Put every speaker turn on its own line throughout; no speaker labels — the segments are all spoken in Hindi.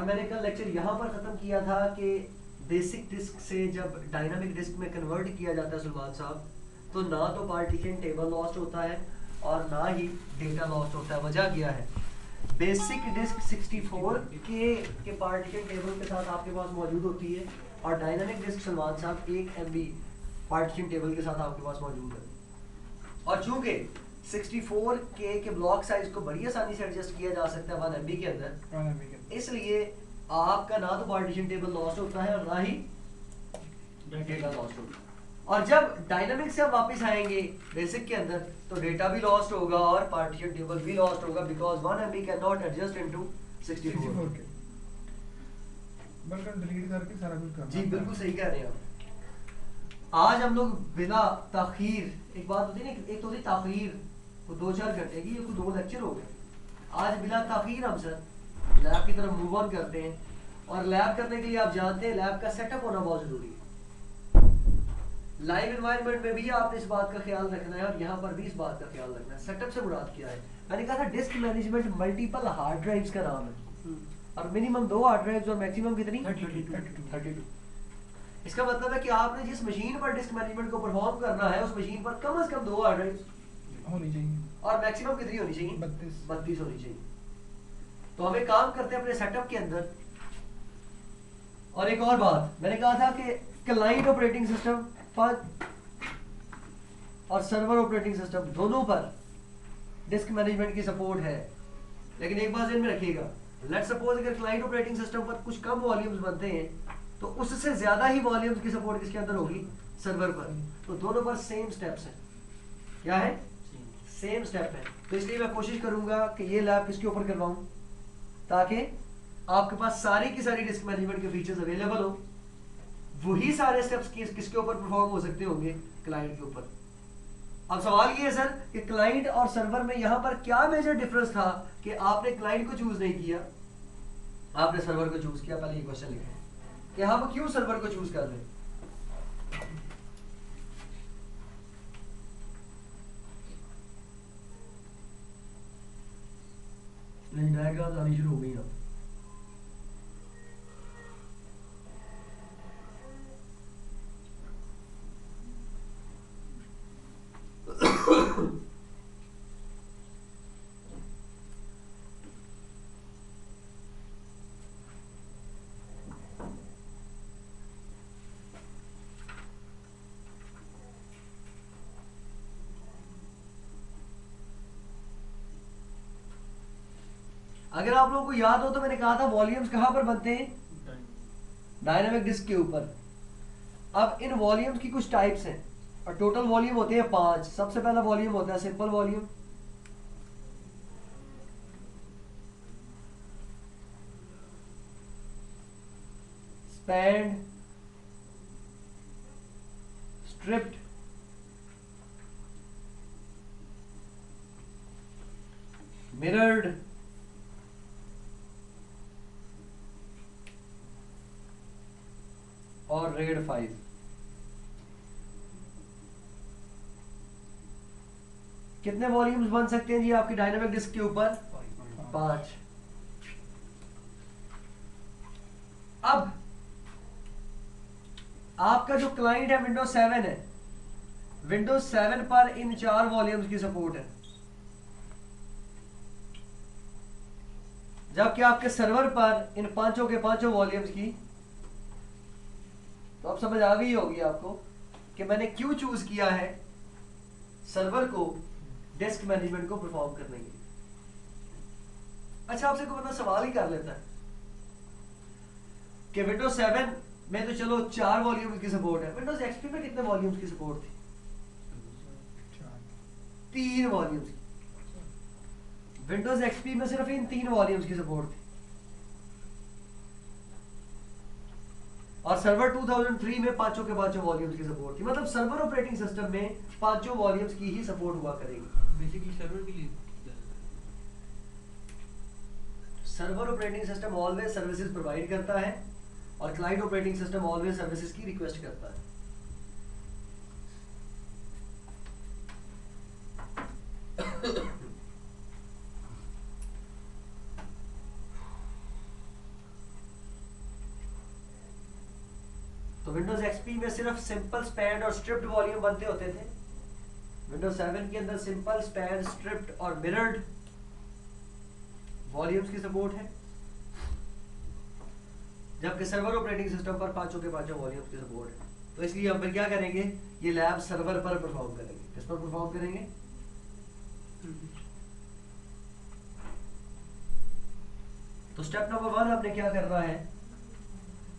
मैंने कल लेक्चर यहाँ पर ख़त्म किया था कि बेसिक डिस्क से जब डायनामिक डिस्क में कन्वर्ट किया जाता है सुलेमान साहब, तो ना तो पार्टीशन टेबल लॉस्ट होता है और ना ही डेटा लॉस्ट होता है। वजह क्या है? बेसिक डिस्क 64 के पार्टीशन टेबल के साथ आपके पास मौजूद होती है और डायनामिक डिस्क सुलेमान साहब 1 MB पार्टीशन टेबल के साथ आपके पास मौजूद है। और चूंकि 64 के ब्लॉक साइज को बड़ी आसानी से एडजस्ट किया जा सकता है 1 MB के अंदर, इसलिए आपका ना तो पार्टीशन टेबल लॉस्ट होता है और ना ही डेटा लॉस्ट होता है। और जब डायनामिक से हम वापस आएंगे बेसिक के अंदर तो डेटा भी लॉस्ट होगा और पार्टीशन टेबल भी लॉस्ट होगा, because 1 MB can not adjust into 64 के।
बल्कि डिलीट करके सारा कुछ करना।
जी बिल्कुल सही कह रहे हैं आप। आज हम लोग बिना ताखीर, एक बात होती है ना, एक तो होती ताखीर वो 2-4 घंटे की, ये कोई 2 लेक्चर हो गए। आज बिना ताखीर हम सर लैब की तरफ मूव ऑन करते हैं। और लैब करने के लिए आप जानते हैं लैब का सेटअप होना बहुत जरूरी है। लाइव एनवायरनमेंट में भी आपने इस बात का ख्याल रखना है और यहाँ पर भी इस बात का ख्याल रखना है। सेटअप से मुराद क्या है? मैंने कहा था disc management multiple hard drives का नाम है और मिनिमम 2 हार्ड ड्राइव्स और मैक्सिमम कितनी 32। इसका मतलब है कि आपने जिस मशीन पर डिस्क मैनेजमेंट को परफॉर्म करना है उस मशीन पर कम से कम 2 हार्ड ड्राइव्स
होनी चाहिए
और मैक्सिमम कितनी होनी चाहिए? 32 होनी चाहिए। तो हम एक काम करते हैं अपने सेटअप के अंदर। और एक और बात मैंने कहा था कि क्लाइंट ऑपरेटिंग सिस्टम पर और सर्वर ऑपरेटिंग सिस्टम दोनों पर डिस्क मैनेजमेंट की सपोर्ट है। लेकिन एक बात ध्यान में रखिएगा, लेट्स सपोज अगर क्लाइंट ऑपरेटिंग सिस्टम पर कुछ कम वॉल्यूम्स बनते हैं तो उससे ज्यादा ही वॉल्यूम्स की सपोर्ट किसके अंदर होगी? सर्वर पर। तो दोनों पर सेम स्टेप्स हैं। क्या है? सेम स्टेप है। तो इसलिए मैं कोशिश करूंगा कि ये लैब किसके ऊपर करवाऊं ताकि आपके पास सारी की सारी डिस्क मैनेजमेंट के फीचर्स अवेलेबल हो। वही सारे स्टेप्स किसके ऊपर परफॉर्म हो सकते होंगे? क्लाइंट के ऊपर। अब सवाल ये है सर कि क्लाइंट और सर्वर में यहाँ पर क्या मेजर डिफरेंस था कि आपने क्लाइंट को चूज नहीं किया, आपने सर्वर को चूज किया? पहले ये क्वेश्चन लिखें कि हम क्यों सर्वर को चूज कर रहे हैं। नहीं डायग्राम आनी शुरू हो गई अब। अगर आप लोगों को याद हो तो मैंने कहा था वॉल्यूम्स कहां पर बनते हैं? डायनामिक डिस्क के ऊपर। अब इन वॉल्यूम्स की कुछ टाइप्स हैं और टोटल वॉल्यूम होते हैं 5। सबसे पहला वॉल्यूम होता है simple volume, spanned, striped, mirrored, और रेड 5। कितने वॉल्यूम्स बन सकते हैं जी आपकी डायनामिक डिस्क के ऊपर? 5। अब आपका जो क्लाइंट है विंडोज 7 है, विंडोज 7 पर इन 4 वॉल्यूम्स की सपोर्ट है, जबकि आपके सर्वर पर इन पांचों के पांचों वॉल्यूम्स की। तो अब समझ आ गई होगी आपको कि मैंने क्यों चूज किया है सर्वर को डिस्क मैनेजमेंट को परफॉर्म करने के लिए। अच्छा, आपसे कोई बंदा सवाल ही कर लेता है कि विंडोज 7 में तो चलो 4 वॉल्यूम्स की सपोर्ट है, विंडोज एक्सपी में कितने वॉल्यूम्स की सपोर्ट थी? 3 वॉल्यूम्स की। विंडोज एक्सपी में सिर्फ इन 3 वॉल्यूम्स की सपोर्ट थी और सर्वर 2003 में पांचों के पांचों वॉल्यूम्स की सपोर्ट थी। मतलब सर्वर ऑपरेटिंग सिस्टम में पांचों वॉल्यूम्स की ही सपोर्ट हुआ करेगी।
बेसिकली सर्वर के लिए
server operating system always services provide करता है और client operating system always services की रिक्वेस्ट करता है। तो विंडोज एक्सपी में सिर्फ सिंपल स्पैन और स्ट्रिप्ड वॉल्यूम बनते होते थे। विंडोज 7 के अंदर सिंपल स्पैन, स्ट्रिप्ड और मिरर्ड वॉल्यूम्स की सपोर्ट है, जबकि सर्वर ऑपरेटिंग सिस्टम पर पांचों के पांचों वॉल्यूम्स की सपोर्ट है। तो इसलिए हम फिर क्या करेंगे, ये लैब सर्वर पर परफॉर्म करेंगे। किस पर परफॉर्म करेंगे? तो स्टेप नंबर 1 हमने क्या करना है,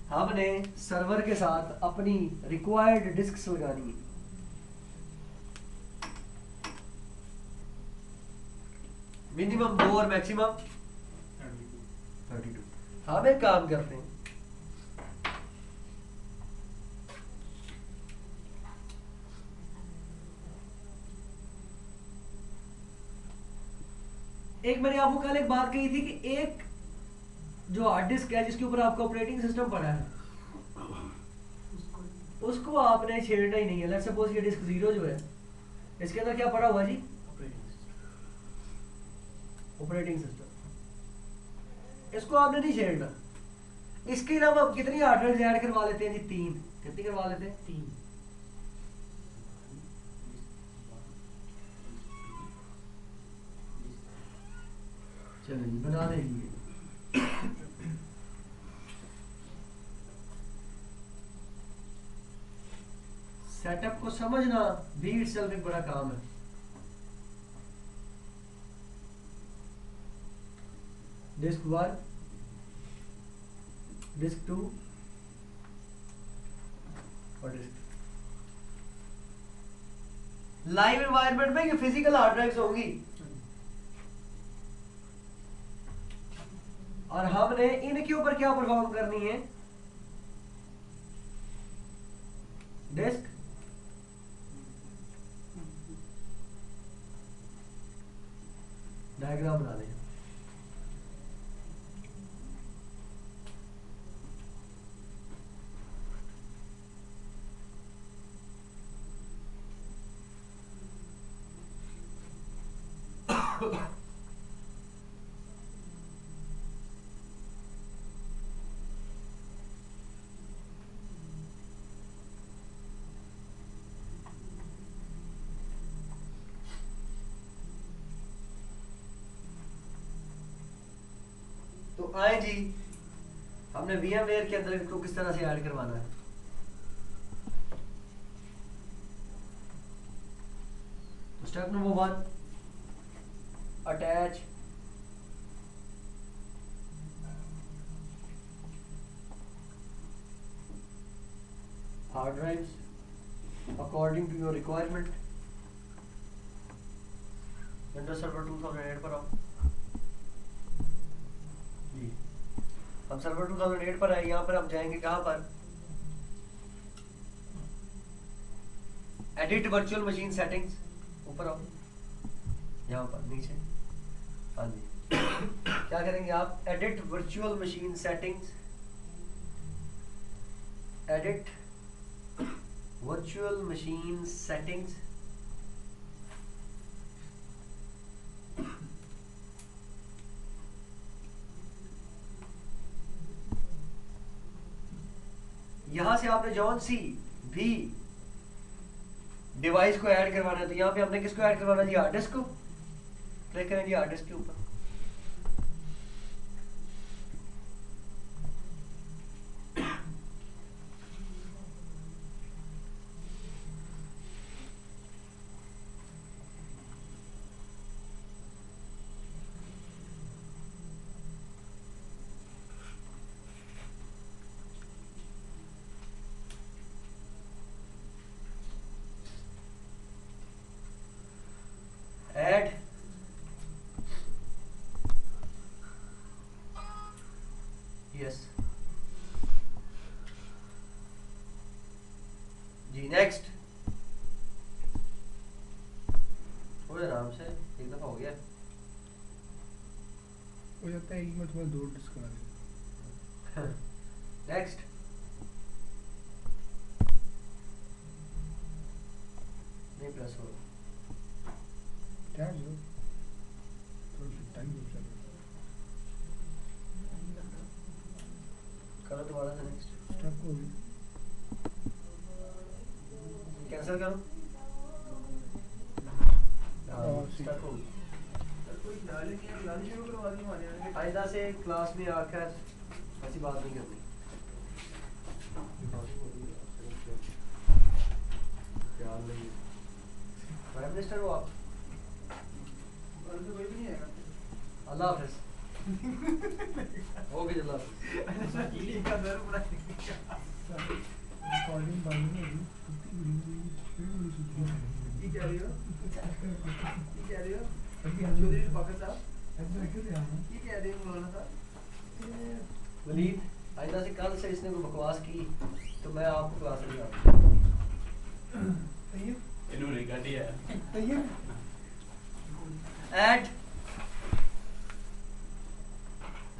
हमने सर्वर के साथ अपनी रिक्वायर्ड डिस्क्स लगानी है। मिनिमम 2 और मैक्सिमम 32। हम एक काम करते हैं, एक मैंने आपको कल एक बात कही थी कि एक जो हार्ड डिस्क है जिसके ऊपर आपका ऑपरेटिंग सिस्टम पड़ा है, उसको आपने छेड़ना ही नहीं है। लेट्स सपोज ये डिस्क 0 जो है, इसके अंदर क्या पड़ा हुआ जी? Operating system. इसको आपने नहीं छेड़ना। इसके अलावा हम कितनी हार्ड ड्राइव ऐड करवा लेते हैं जी? 3। कितनी करवा लेते हैं? 3। चलो जी बना देंगे। सेटअप को समझना भी इटसेल्फ एक बड़ा काम है। डिस्क 1, डिस्क 2 और डिस्क। लाइव एनवायरनमेंट में ये फिजिकल हार्ड ड्राइव्स होंगी और हमने इनके ऊपर क्या परफॉर्म करनी है? डिस्क डायग्राम बना दें। तो आए जी, हमने VMware के अंदर इसको किस तरह से ऐड करवाना है। तो step number 1, attach hard drives according to your requirement. Windows Server 2008 पर आओ जी। हम सर्वर 2008 पर आए। यहाँ पर हम जाएंगे कहाँ पर? Edit virtual machine settings. ऊपर आओ, यहाँ पर नीचे। हाँ जी क्या करेंगे आप? Edit virtual machine settings, edit virtual machine settings. यहां से आपने जौन सी भी डिवाइस को ऐड करवाना है, तो यहाँ पे हमने किसको ऐड करवाना जी? हार्ड डिस्क को। क्लिक करें जी हार्ड डिस्क के ऊपर। ऐड यस जी। नेक्स्ट थोड़े आराम से, एक दफा हो गया
हो जाता है। एक मिनट में 2 डिस्क करा दे।
नेक्स्ट नहीं प्रेस हो
क्या जो थोड़ा टाइम हो चल
करो दोबारा से। नेक्स्ट
स्टक हो गया।
कैंसिल करो। स्टार्ट हो आइंदा से क्लास में आकर ऐसी बात नहीं करनी। प्राइम मिनिस्टर हो आप? अल्लाह हाफिज। ओके अल्लाह हाफिज।
रिकॉर्डिंग बंद हो गई,
ये क्या रही हो? ये क्या रही हो? चौधरी फाकर साहब ये क्या रही हो मौलाना साहब?
वलीद आइंदा से कल से इसने कोई बकवास की तो मैं आपको क्लास में लगा
इन्होंने काटी है
एट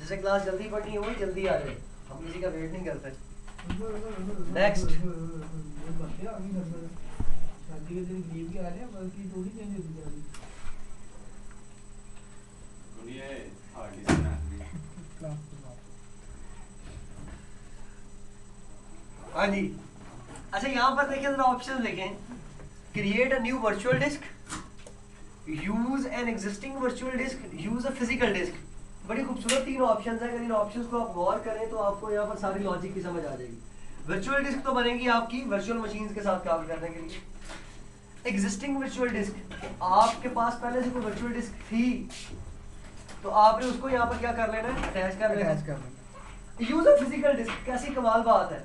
जैसे क्लास जल्दी पढ़नी है वही जल्दी आ जाए, हम किसी का वेट नहीं करते। नेक्स्ट
शादी के दिन लीव के आ रहे हैं बल्कि थोड़ी चेंज होती जा रही
दुनिया हार्डली सुना
क्लास
हाँ जी। अच्छा यहाँ पर देखें जरा ऑप्शन देखें, create a new virtual disk, use an existing virtual disk, use a physical disk. बड़ी खूबसूरत तीन ऑप्शंस हैं। अगर इन ऑप्शंस को आप गौर करें तो आपको यहाँ पर सारी लॉजिक की समझ आ जाएगी। वर्चुअल डिस्क तो बनेगी आपकी वर्चुअल मशीन्स के साथ काम करने के लिए। एग्जिस्टिंग वर्चुअल डिस्क, आपके पास पहले से कोई वर्चुअल डिस्क थी तो आपने उसको यहाँ पर क्या कर लेना है, अटैच कर लेना है। यूज अ फिजिकल डिस्क, कैसी कमाल बात है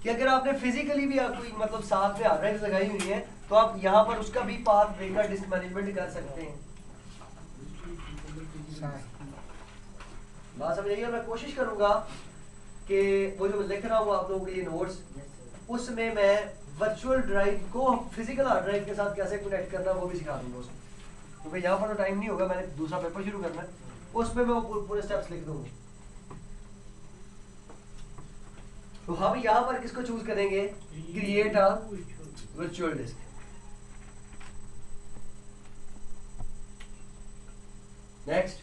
कि अगर आपने फिजिकली भी कोई मतलब साथ में हार्ड ड्राइव लगाई हुई है तो आप यहाँ पर उसका भी पाथ देकर डिस्क मैनेजमेंट कर सकते हैं। बात समझ आइए। मैं कोशिश करूंगा कि वो जो लिख रहा हूँ आप लोगों के लिए नोट्स, उसमें मैं वर्चुअल ड्राइव को फिजिकल हार्ड ड्राइव के साथ कैसे कनेक्ट करना वो भी सिखा दूंगा उसमें, क्योंकि यहाँ पर तो टाइम नहीं होगा, मैंने दूसरा पेपर शुरू करना है, उसमें मैं वो पूरे स्टेप्स लिख दूंगा। तो हम यहाँ पर किसको चूज करेंगे, create a virtual disc. Next.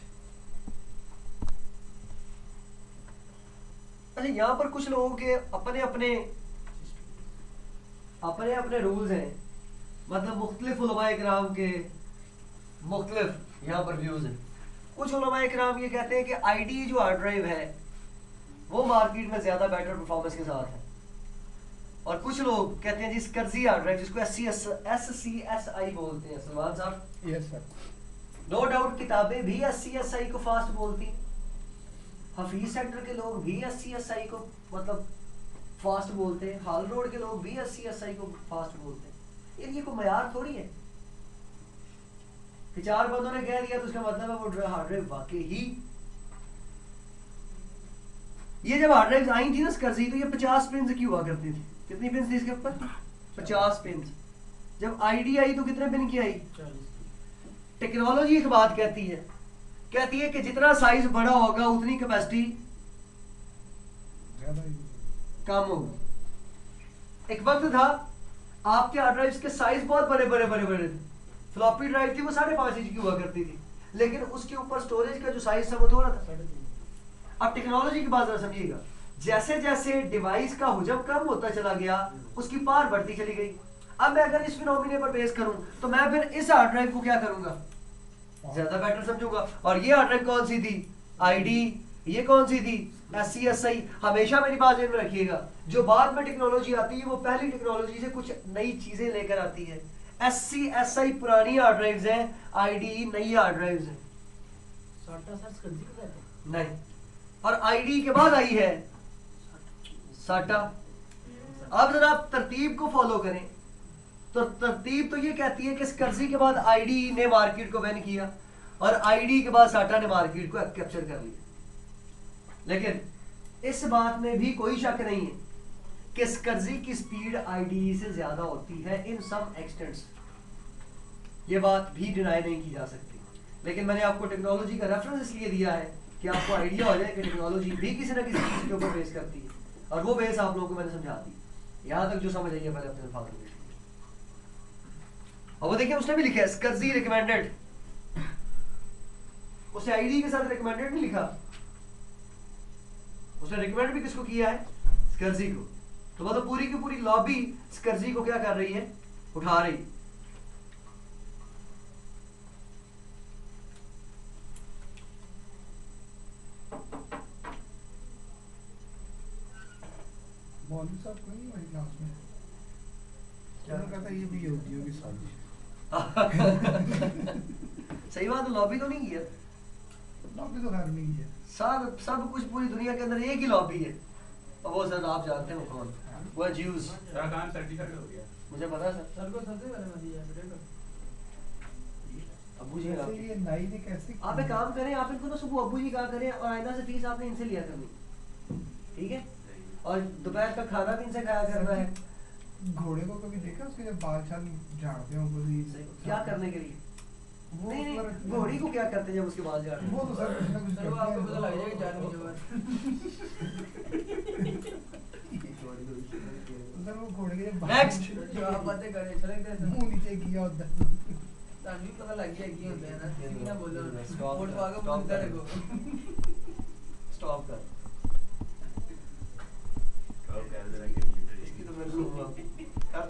अच्छा यहाँ पर कुछ लोगों के अपने अपने रूल्स हैं, मतलब मुख्तलिफ उलमाए किराम के मुख्तलिफ यहाँ पर व्यूज हैं। कुछ उलमाए किराम ये कहते हैं कि आईडी जो हार्ड ड्राइव है वो मार्केट में ज्यादा बेटर परफॉर्मेंस के साथ है, और कुछ लोग कहते हैं जी स्कर्जी हार्ड ड्राइव जिसको SCSI बोलते हैं। सलमान साहब
यस सर।
नो डाउट किताबें भी SCSI को फास्ट बोलती हैं, हफीज सेंटर के लोग भी SCSI को मतलब फास्ट बोलते हैं, हाल रोड के लोग भी SCSI को फास्ट बोलते हैं। ये कोई मयार थोड़ी है कि चार बंदों ने कह दिया तो उसका मतलब है वो हार्ड ड्राइव वाकई ही। ये जब हार्ड ड्राइव आई थी ना स्कर्जी, तो ये 50 पिन की हुआ करती थी। कितनी पिन थी इसके ऊपर? 50 पिन। जब आईडी आई तो कितने पिन की आई? टेक्नोलॉजी एक बात कहती है कि जितना साइज बड़ा होगा उतनी कैपेसिटी कम होगी। एक वक्त था आपके हार्ड ड्राइव्स के साइज बहुत बड़े थे। फ्लॉपी ड्राइव थी वो 5.5 इंच की हुआ करती थी, लेकिन उसके ऊपर स्टोरेज का जो साइज था वो थोड़ा था। अब टेक्नोलॉजी की बात जरा समझिएगा, जैसे जैसे डिवाइस का हुजम कम होता चला गया उसकी पावर बढ़ती चली गई। अब मैं अगर इस फिनोमिने पर बेस करूं तो मैं फिर इस हार्ड ड्राइव को क्या करूंगा, ज्यादा बेटर समझूंगा। और ये हार्ड ड्राइव कौन सी थी? आईडी। ये कौन सी थी? SCSI। हमेशा मेरी बात ध्यान में रखिएगा, जो बाद में टेक्नोलॉजी आती है वो पहली टेक्नोलॉजी से कुछ नई चीजें लेकर आती है। SCSI पुरानी हार्ड ड्राइव्स हैं, आईडी नई हार्ड ड्राइव्स हैं। नहीं, और आईडी के बाद आई है साटा। अब जरा आप तरतीब को फॉलो करें तो तरतीब तो ये कहती है कि स्कर्जी के बाद आईडी ने मार्केट को विन किया और आईडी के बाद साटा ने मार्केट को कैप्चर कर लिया। लेकिन इस बात में भी कोई शक नहीं है कि स्कर्जी की स्पीड आईडी से ज्यादा होती है इन सम एक्सटेंट्स। ये बात भी डिनाई नहीं की जा सकती, लेकिन मैंने आपको टेक्नोलॉजी का रेफरेंस इसलिए दिया है कि आपको आइडिया हो जाए कि टेक्नोलॉजी भी किसी ना किसी चीज के ऊपर बेस करती है, और वो बेस आप लोगों को मैंने समझा दी। यहाँ तक जो समझ आई है पहले अपने अल्फाज में। और वो देखिए उसने भी लिखा है स्कर्जी रिकमेंडेड, उसने आईडी के साथ रिकमेंडेड नहीं लिखा, उसने रिकमेंड भी किसको किया है? स्कर्जी को। तो मतलब पूरी की पूरी लॉबी स्कर्जी को क्या कर रही है, उठा रही।
मौलवी साहब कोई नहीं हमारी क्लास में, क्या कहता है ये भी होती होगी साजिश।
सही बात है, लॉबी तो नहीं की है,
लॉबी तो खैर नहीं है,
सब कुछ पूरी दुनिया के अंदर एक ही लॉबी है, और वो सर आप जानते हैं वो कौन, वो है ज्यूज।
तेरा काम सर्टिफाइड हो गया।
मुझे पता है सर।
सर को सबसे पहले मत दिया बेटे को।
अब्बू जी
वैसे ये नाई ने कैसे
आप एक काम करें, आप इनको ना सुबह अब्बू जी कहा करें, और आइंदा से फीस आपने इनसे लिया करनी, ठीक है, और दोपहर का खाना भी इनसे खाया करना है।
घोड़े को कभी देखा उसके जब बाल छाल झाड़ते हो बोली
क्या करने के लिए?
वो
नहीं
पर-
नहीं, घोड़ी को क्या करते हैं जब उसके बाल झाड़ते हैं?
वो तो सर कुछ ना कुछ
सर वो
करते
आपको
हैं।
पता लग जाएगा 4 महीने बाद।
सर वो घोड़े के जब बाल-
Next!
जो आप बातें कर रहे चले गए
मुंह नीचे किया उधर
तानी पता लग गया की होता है ना, किसी ना बोलो
Stop
वोट
कर,
पाके
stop
बोलता
कर।
रहो।
स्टॉप कर।